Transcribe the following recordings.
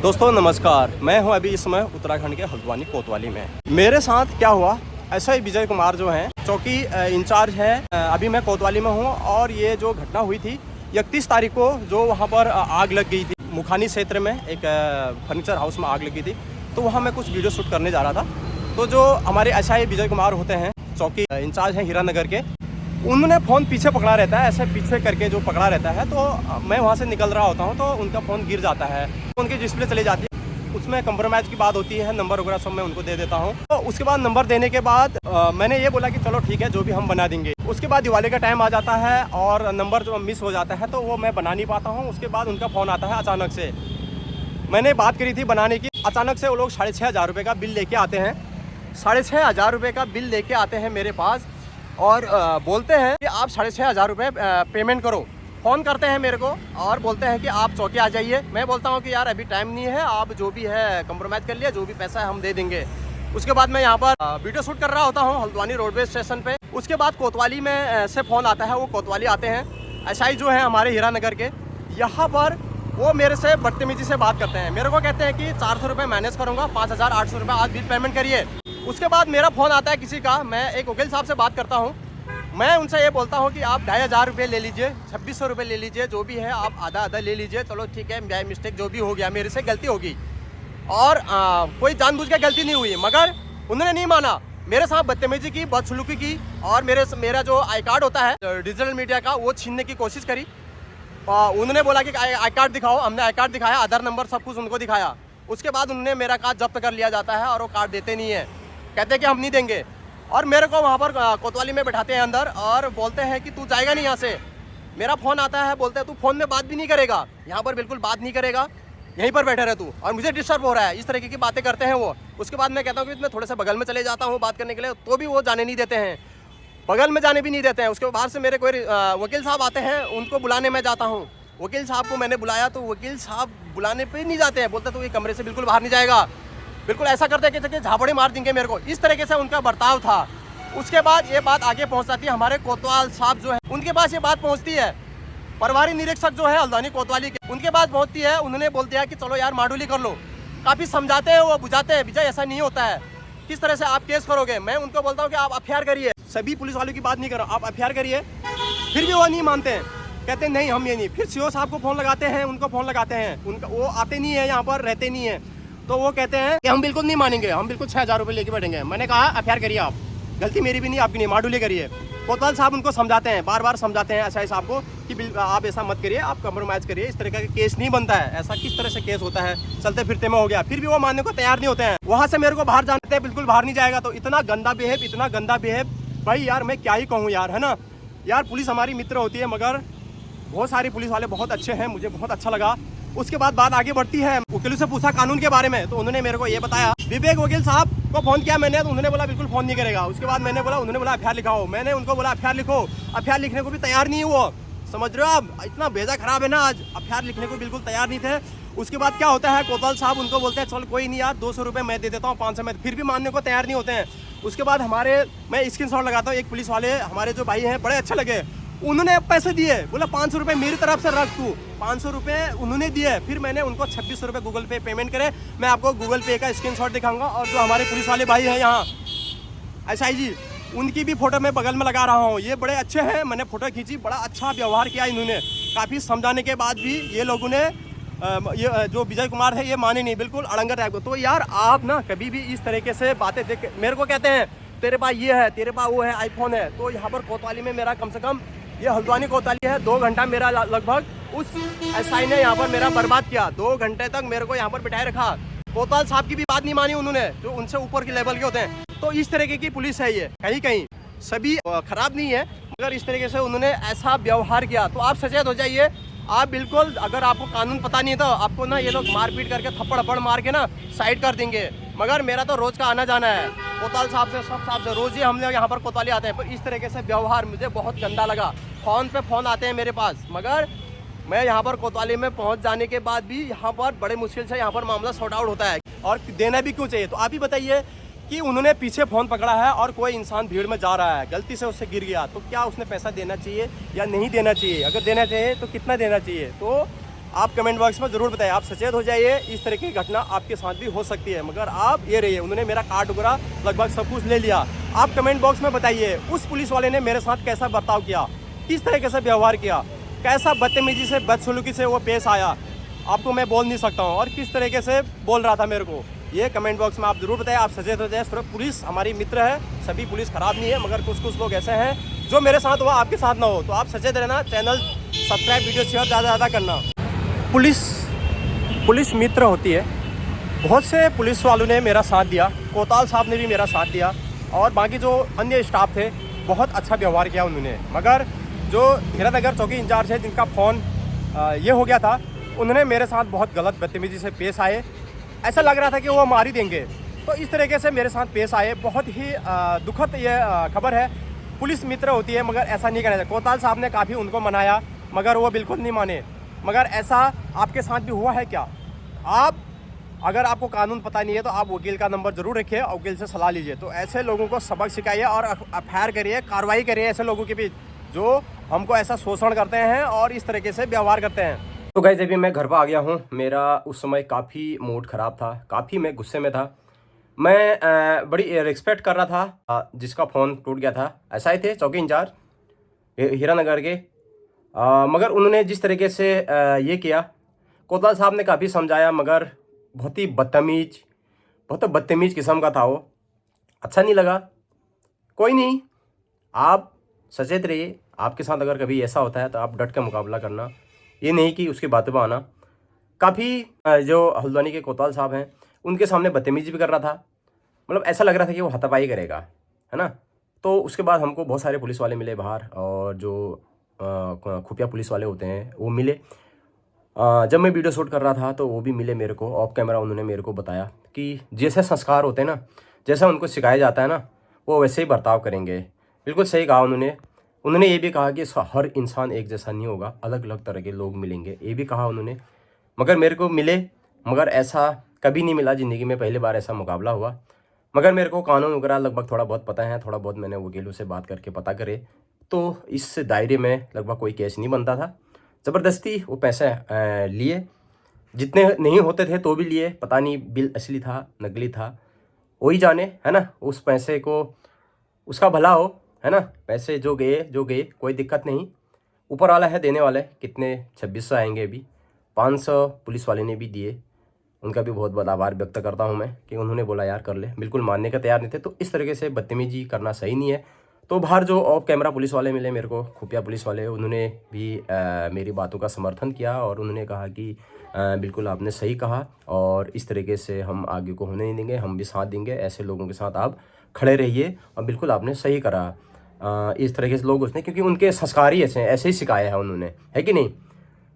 दोस्तों नमस्कार, मैं हूं अभी इस समय उत्तराखंड के हल्द्वानी कोतवाली में। मेरे साथ क्या हुआ, ऐसा ही विजय कुमार जो हैं चौकी इंचार्ज है, अभी मैं कोतवाली में हूं और ये जो घटना हुई थी 31 तारीख को जो वहां पर आग लग गई थी मुखानी क्षेत्र में, एक फर्नीचर हाउस में आग लगी थी। तो वहां मैं कुछ वीडियो शूट करने जा रहा था। तो जो हमारे SI विजय कुमार होते हैं, चौकी इंचार्ज हैं हीरानगर के, उन्होंने फ़ोन पीछे पकड़ा रहता है, ऐसे पीछे करके जो पकड़ा रहता है। तो मैं वहाँ से निकल रहा होता हूँ तो उनका फ़ोन गिर जाता है, उनकी डिस्प्ले चली जाती है, उसमें कंप्रोमाइज़ की बात होती है, नंबर वगैरह सब मैं उनको दे देता हूँ। तो उसके बाद नंबर देने के बाद मैंने ये बोला कि चलो ठीक है, जो भी हम बना देंगे। उसके बाद दिवाली का टाइम आ जाता है और नंबर जो मिस हो जाता है तो वो मैं बना नहीं पाता हूँ। उसके बाद उनका फ़ोन आता है अचानक से। मैंने बात करी थी बनाने की, अचानक से वो लोग 6,500 रुपये का बिल लेके आते हैं। 6,500 रुपये का बिल लेके आते हैं मेरे पास और बोलते हैं कि आप 6,500 रुपये पेमेंट करो। फ़ोन करते हैं मेरे को और बोलते हैं कि आप चौकी आ जाइए। मैं बोलता हूँ कि यार अभी टाइम नहीं है, आप जो भी है कंप्रोमाइज़ कर लिया, जो भी पैसा है हम दे देंगे। उसके बाद मैं यहाँ पर वीडियो शूट कर रहा होता हूँ हल्द्वानी रोडवेज स्टेशन पे। उसके बाद कोतवाली में से फ़ोन आता है, वो कोतवाली आते हैं SI जो है हमारे हीरानगर के। यहाँ पर वो मेरे से बदतमीजी से बात करते हैं, मेरे को कहते हैं कि 400 रुपये मैनेज करूँगा, 5,800 रुपये आज बिल पेमेंट करिए। उसके बाद मेरा फ़ोन आता है किसी का, मैं एक वकील साहब से बात करता हूँ। मैं उनसे ये बोलता हूँ कि आप 2,500 रुपये ले लीजिए, 2,600 रुपये ले लीजिए, जो भी है आप आधा आधा ले लीजिए। चलो ठीक है, बाय मिस्टेक जो भी हो गया, मेरे से गलती होगी और कोई जानबूझ के गलती नहीं हुई। मगर उन्होंने नहीं माना, मेरे साथ बदतमीजी की, बदसलूकी की और मेरा जो आई कार्ड होता है डिजिटल मीडिया का, वो छीनने की कोशिश करी। उन्होंने बोला कि आई कार्ड दिखाओ, हमने आई कार्ड दिखाया, आधार नंबर सब कुछ उनको दिखाया। उसके बाद उन्होंने मेरा कार्ड जब्त कर लिया जाता है और वो कार्ड देते नहीं है, कहते हैं कि हम नहीं देंगे। और मेरे को वहाँ पर कोतवाली में बैठाते हैं अंदर और बोलते हैं कि तू जाएगा नहीं यहाँ से। मेरा फ़ोन आता है, बोलते हैं तू फ़ोन में बात भी नहीं करेगा, यहाँ पर बिल्कुल बात नहीं करेगा, यहीं पर बैठे रहे तू, और मुझे डिस्टर्ब हो रहा है। इस तरीके की बातें करते हैं वो। उसके बाद मैं कहता हूँ कि मैं थोड़े से बगल में चले जाता हूँ बात करने के लिए, तो भी वो जाने नहीं देते हैं, बगल में जाने भी नहीं देते हैं। उसके बाहर से मेरे कोई वकील साहब आते हैं, उनको बुलाने में जाता हूँ। वकील साहब को मैंने बुलाया तो वकील साहब बुलाने पे नहीं जाते हैं, बोलते तो ये कमरे से बिल्कुल बाहर नहीं जाएगा, बिल्कुल ऐसा करते हैं कि झापड़े मार देंगे मेरे को। इस तरीके से उनका बर्ताव था। उसके बाद ये बात आगे पहुंच जाती है हमारे कोतवाल साहब जो है, उनके पास ये बात पहुंचती है। प्रभारी निरीक्षक जो है हल्द्वानी कोतवाली के, उनके पास पहुंचती है। उन्होंने बोल दिया कि चलो यार माडूली कर लो। काफ़ी समझाते हैं, वो बुझाते हैं, विजय ऐसा नहीं होता है, किस तरह से आप केस करोगे। मैं उनको बोलता हूँ कि आप FIR करिए, सभी पुलिस वालों की बात नहीं करो, आप FIR करिए। फिर भी वो नहीं मानते हैं, कहते हैं नहीं हम ये नहीं। फिर CO साहब को फ़ोन लगाते हैं, उनको फ़ोन लगाते हैं, उनका वो आते नहीं है, यहाँ पर रहते नहीं है। तो वो कहते हैं कि हम बिल्कुल नहीं मानेंगे, हम बिल्कुल 6,000 रुपये लेके बैठेंगे। मैंने कहा FIR करिए आप, गलती मेरी भी नहीं, आपकी नहीं, माडूली करिए। कोतवाल साहब उनको समझाते हैं, बार बार समझाते हैं SI साहब को कि आप ऐसा मत करिए, आप कंप्रोमाइज़ करिए, इस तरह का केस नहीं बनता है, ऐसा किस तरह से केस होता है, चलते फिरते में हो गया। फिर भी वो मानने को तैयार नहीं होते हैं। वहाँ से मेरे को बाहर जाते हैं, बिल्कुल बाहर नहीं जाएगा। तो इतना गंदा बिहेव, इतना गंदा बिहेव, भाई यार मैं क्या ही कहूँ यार, है ना यार। पुलिस हमारी मित्र होती है, मगर बहुत सारे पुलिस वाले बहुत अच्छे हैं, मुझे बहुत अच्छा लगा। उसके बाद बात आगे बढ़ती है, वकीलों से पूछा कानून के बारे में, तो उन्होंने मेरे को ये बताया। विवेक वकील साहब को फ़ोन किया मैंने, तो उन्होंने बोला बिल्कुल फ़ोन नहीं करेगा। उसके बाद उन्होंने बोला FIR लिखाओ। मैंने उनको बोला FIR लिखो, FIR लिखने को भी तैयार नहीं हुआ। समझ रहे हो आप, इतना भेजा खराब है ना आज, FIR लिखने को बिल्कुल तैयार नहीं थे। उसके बाद क्या होता है, कोतवाल साहब उनको बोलते हैं चल कोई नहीं यार, 200 रुपये मैं दे देता हूँ, 500 में, फिर भी मानने को तैयार नहीं होते हैं। उसके बाद मैं स्क्रीनशॉट लगाता हूँ, एक पुलिस वाले हमारे जो भाई हैं बड़े अच्छे लगे, उन्होंने पैसे दिए, बोला 500 रुपये मेरी तरफ से रख तू, 500 रुपये उन्होंने दिए। फिर मैंने उनको 2600 रुपये गूगल पे पेमेंट करे। मैं आपको गूगल पे का स्क्रीनशॉट दिखाऊंगा। और जो हमारे पुलिस वाले भाई हैं यहाँ SI जी, उनकी भी फ़ोटो मैं बगल में लगा रहा हूँ। ये बड़े अच्छे हैं, मैंने फ़ोटो खींची, बड़ा अच्छा व्यवहार किया इन्होंने। काफ़ी समझाने के बाद भी ये लोगों ने ये जो विजय कुमार है ये माने नहीं, बिल्कुल अड़ंगा टाइप को। तो यार आप ना कभी भी इस तरीके से बातें देख, मेरे को कहते हैं तेरे पास ये है, तेरे पास वो है, iPhone है। तो यहाँ पर कोतवाली में मेरा कम से कम, ये हल्द्वानी कोतवाली है, 2 घंटा मेरा लगभग उस SI ने यहाँ पर मेरा बर्बाद किया। 2 घंटे तक मेरे को यहाँ पर बिठाए रखा। कोतवाल साहब की भी बात नहीं मानी उन्होंने, जो उनसे ऊपर के लेवल के होते हैं। तो इस तरीके की पुलिस है ये, कहीं कहीं सभी खराब नहीं है, मगर इस तरीके से उन्होंने ऐसा व्यवहार किया। तो आप सचेत हो जाइए। आप बिल्कुल, अगर आपको कानून पता नहीं है तो आपको ना ये लोग मारपीट करके थप्पड़ मार के ना साइड कर देंगे। मगर मेरा तो रोज़ का आना जाना है कोतवाल साहब से, सब साहब से, रोज़ ही हम लोग यहाँ पर कोतवाली आते हैं। पर इस तरीके से व्यवहार मुझे बहुत गंदा लगा। फ़ोन पे फ़ोन आते हैं मेरे पास, मगर मैं यहाँ पर कोतवाली में पहुँच जाने के बाद भी यहाँ पर बड़े मुश्किल से यहाँ पर मामला सॉर्ट आउट होता है। और देना भी क्यों चाहिए? तो आप ही बताइए कि उन्होंने पीछे फ़ोन पकड़ा है और कोई इंसान भीड़ में जा रहा है, गलती से उससे गिर गया, तो क्या उसने पैसा देना चाहिए या नहीं देना चाहिए? अगर देना चाहिए तो कितना देना चाहिए? तो आप कमेंट बॉक्स में ज़रूर बताइए। आप सचेत हो जाइए, इस तरह की घटना आपके साथ भी हो सकती है। मगर आप ये रहिए, उन्होंने मेरा कार्ड वगैरह लगभग सब कुछ ले लिया। आप कमेंट बॉक्स में बताइए उस पुलिस वाले ने मेरे साथ कैसा बर्ताव किया, किस तरीके से व्यवहार किया, कैसा बदतमीजी से बदसलूकी से वो पेश आया। आपको मैं बोल नहीं सकता हूँ, और किस तरीके से बोल रहा था मेरे को, ये कमेंट बॉक्स में आप ज़रूर बताइए। आप सचेत हो जाए। सिर्फ पुलिस हमारी मित्र है, सभी पुलिस ख़राब नहीं है, मगर कुछ कुछ लोग ऐसे हैं जो मेरे साथ हुआ आपके साथ ना हो। तो आप सचेत रहना, चैनल सब्सक्राइब, वीडियो शेयर ज़्यादा ज़्यादा करना। पुलिस मित्र होती है। बहुत से पुलिस वालों ने मेरा साथ दिया, कोतवाल साहब ने भी मेरा साथ दिया, और बाकी जो अन्य स्टाफ थे बहुत अच्छा व्यवहार किया उन्होंने। मगर जो हीरानगर चौकी इंचार्ज है, जिनका फ़ोन ये हो गया था, उन्होंने मेरे साथ बहुत गलत बदतमीजी से पेश आए। ऐसा लग रहा था कि वो मार ही देंगे। तो इस तरीके से मेरे साथ पेश आए। बहुत ही दुखद ये खबर है। पुलिस मित्र होती है, मगर ऐसा नहीं करना चाहिए। कोतवाल साहब ने काफ़ी उनको मनाया, मगर वो बिल्कुल नहीं माने। मगर ऐसा आपके साथ भी हुआ है क्या? अगर आपको कानून पता नहीं है तो आप वकील का नंबर ज़रूर रखिए और वकील से सलाह लीजिए। तो ऐसे लोगों को सबक सिखाइए और एफआईआर करिए, कार्रवाई करिए ऐसे लोगों के बीच जो हमको ऐसा शोषण करते हैं और इस तरीके से व्यवहार करते हैं। तो गाइस, अभी मैं घर पर आ गया हूँ। मेरा उस समय काफ़ी मूड ख़राब था, काफ़ी मैं गुस्से में था। मैं बड़ी रिस्पेक्ट कर रहा था जिसका फ़ोन टूट गया था, ऐसा ही थे चौकी इंचार्ज हीरानगर के। मगर उन्होंने जिस तरीके से ये किया, कोतवाल साहब ने काफ़ी समझाया, मगर बहुत ही बदतमीज किस्म का था वो। अच्छा नहीं लगा। कोई नहीं, आप सचेत रहिए। आपके साथ अगर कभी ऐसा होता है तो आप डट के मुकाबला करना, ये नहीं कि उसकी बातों पर आना। काफ़ी जो हल्द्वानी के कोतवाल साहब हैं, उनके सामने बदतमीजी भी कर रहा था। मतलब ऐसा लग रहा था कि वो हाथापाई करेगा, है ना। तो उसके बाद हमको बहुत सारे पुलिस वाले मिले बाहर, और जो खुफिया पुलिस वाले होते हैं वो मिले। जब मैं वीडियो शूट कर रहा था तो वो भी मिले मेरे को ऑफ कैमरा। उन्होंने मेरे को बताया कि जैसे संस्कार होते हैं ना, जैसा उनको सिखाया जाता है ना, वो वैसे ही बर्ताव करेंगे। बिल्कुल सही कहा उन्होंने ये भी कहा कि हर इंसान एक जैसा नहीं होगा, अलग अलग तरह के लोग मिलेंगे, ये भी कहा उन्होंने। मगर मेरे को मिले, मगर ऐसा कभी नहीं मिला ज़िंदगी में, पहली बार ऐसा मुकाबला हुआ। मगर मेरे को कानून वगैरह लगभग थोड़ा बहुत पता है, थोड़ा बहुत मैंने वकीलों से बात करके पता करे, तो इस दायरे में लगभग कोई केस नहीं बनता था। ज़बरदस्ती वो पैसे लिए, जितने नहीं होते थे तो भी लिए। पता नहीं बिल असली था नकली था, वही जाने, है ना। उस पैसे को उसका भला हो, है ना। पैसे जो गए कोई दिक्कत नहीं, ऊपर वाला है देने वाले। कितने 2600 आएंगे अभी, 500 पुलिस वाले ने भी दिए। उनका भी बहुत बहुत आभार व्यक्त करता हूं मैं कि उन्होंने बोला यार कर ले, बिल्कुल मानने का तैयार नहीं थे। तो इस तरीके से बदतमीजी करना सही नहीं है। तो बाहर जो ऑफ कैमरा पुलिस वाले मिले मेरे को, खुफिया पुलिस वाले, उन्होंने भी मेरी बातों का समर्थन किया, और उन्होंने कहा कि बिल्कुल आपने सही कहा, और इस तरीके से हम आगे को होने नहीं देंगे, हम भी साथ देंगे। ऐसे लोगों के साथ आप खड़े रहिए, और बिल्कुल आपने सही करा। इस तरीके से लोग उसने, क्योंकि उनके संस्कार ही ऐसे ही सिखाया है उन्होंने, है कि नहीं।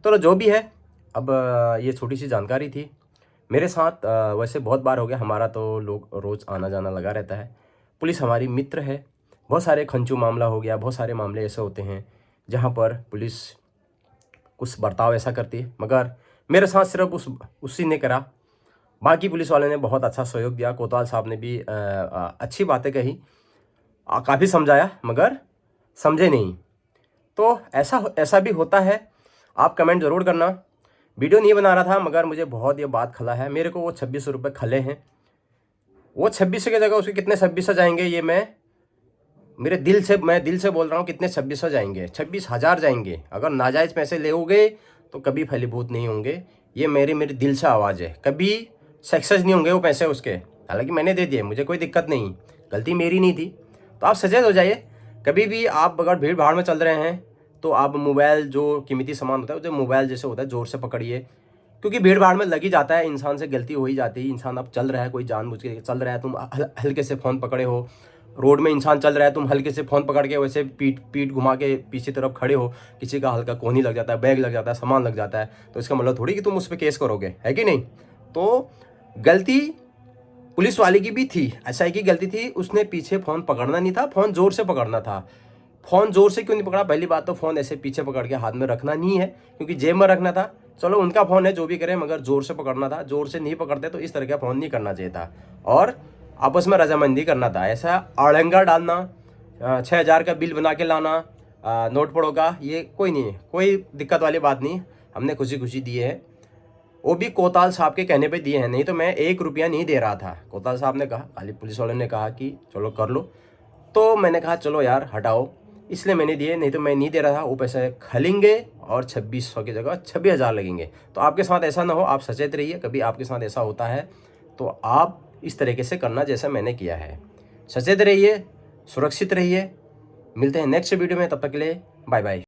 तो जो भी है, अब ये छोटी सी जानकारी थी मेरे साथ। वैसे बहुत बार हो गया हमारा, तो लोग रोज़ आना जाना लगा रहता है। पुलिस हमारी मित्र है। बहुत सारे खंचू मामला हो गया, बहुत सारे मामले ऐसे होते हैं जहाँ पर पुलिस कुछ बर्ताव ऐसा करती है, मगर मेरे साथ सिर्फ उसी ने करा। बाकी पुलिस वाले ने बहुत अच्छा सहयोग दिया। कोतवाल साहब ने भी अच्छी बातें कही, काफ़ी समझाया, मगर समझे नहीं। तो ऐसा भी होता है। आप कमेंट ज़रूर करना। वीडियो नहीं बना रहा था, मगर मुझे बहुत ये बात खला है। मेरे को वो 2600 रुपये खले हैं। वो 2600 की जगह उसके कितने 2600 जाएंगे, ये मैं दिल से बोल रहा हूँ। कितने 2600 जाएंगे, 26,000 जाएंगे। अगर नाजायज़ पैसे लेओगे तो कभी फलीभूत नहीं होंगे। ये मेरे दिल से आवाज़ है। कभी सक्सेस नहीं होंगे वो पैसे उसके। हालांकि मैंने दे दिए, मुझे कोई दिक्कत नहीं, गलती मेरी नहीं थी। तो आप सचेत हो जाइए। कभी भी आप अगर भीड़ भाड़ में चल रहे हैं तो आप मोबाइल, जो कीमती सामान होता है, जो मोबाइल जैसे होता है, ज़ोर से पकड़िए, क्योंकि भीड़ भाड़ में लग ही जाता है। इंसान से गलती हो ही जाती है। इंसान अब चल रहा है, कोई जानबूझ के चल रहा है, तुम हल्के से फ़ोन पकड़े हो, रोड में इंसान चल रहा है, तुम हल्के से फ़ोन पकड़ के वैसे पीठ घुमा के पीछे तरफ खड़े हो, किसी का हल्का कोहनी लग जाता है, बैग लग जाता है, सामान लग जाता है, तो इसका मतलब थोड़ी कि तुम उस पर केस करोगे, है कि नहीं। तो गलती पुलिस वाले की भी थी। ऐसा है कि गलती थी, उसने पीछे फ़ोन पकड़ना नहीं था, फ़ोन ज़ोर से पकड़ना था। फ़ोन ज़ोर से क्यों नहीं पकड़ा? पहली बात तो फ़ोन ऐसे पीछे पकड़ के हाथ में रखना नहीं है, क्योंकि जेब में रखना था। चलो उनका फ़ोन है, जो भी करें, मगर ज़ोर से पकड़ना था। ज़ोर से नहीं पकड़ते तो इस तरह का फ़ोन नहीं करना चाहिए था, और आपस में रजामंदी करना था। ऐसा अड़ंगा डालना, 6000 का बिल बना के लाना नोट पड़ों का, ये कोई नहीं है, कोई दिक्कत वाली बात नहीं। हमने खुशी खुशी दिए हैं, वो भी कोतवाल साहब के कहने पे दिए हैं, नहीं तो मैं 1 रुपया नहीं दे रहा था। कोतवाल साहब ने कहा, खाली पुलिस वाले ने कहा कि चलो कर लो, तो मैंने कहा चलो यार हटाओ, इसलिए मैंने दिए, नहीं तो मैं नहीं दे रहा था। वो पैसे खलेंगे और 2600 की जगह 26,000 लगेंगे। तो आपके साथ ऐसा ना हो, आप सचेत रहिए, कभी आपके साथ ऐसा होता है तो आप इस तरीके से करना जैसा मैंने किया है। सचेत रहिए, सुरक्षित रहिए, मिलते हैं नेक्स्ट वीडियो में, तब तक के लिए बाय बाय।